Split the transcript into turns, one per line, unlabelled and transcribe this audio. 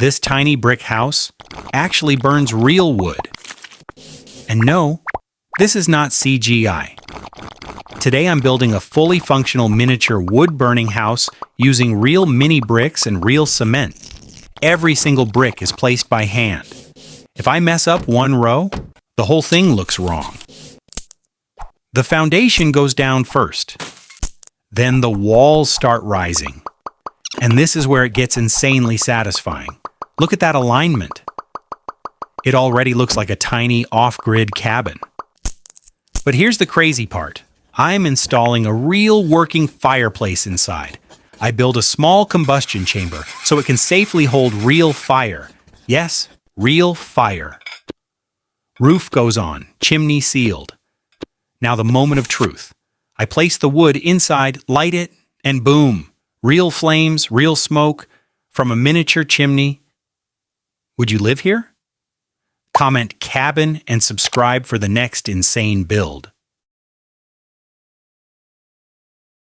This tiny brick house actually burns real wood. And no, this is not CGI. Today I'm building a fully functional miniature wood-burning house using real mini bricks and real cement. Every single brick is placed by hand. If I mess up one row, the whole thing looks wrong. The foundation goes down first. Then the walls start rising. And this is where it gets insanely satisfying. Look at that alignment. It already looks like a tiny off-grid cabin. But here's the crazy part. I'm installing a real working fireplace inside. I build a small combustion chamber so it can safely hold real fire. Yes, real fire. Roof goes on, chimney sealed. Now the moment of truth. I place the wood inside, light it, and boom! Real flames, real smoke, from a miniature chimney. Would you live here? Comment cabin and subscribe for the next insane build.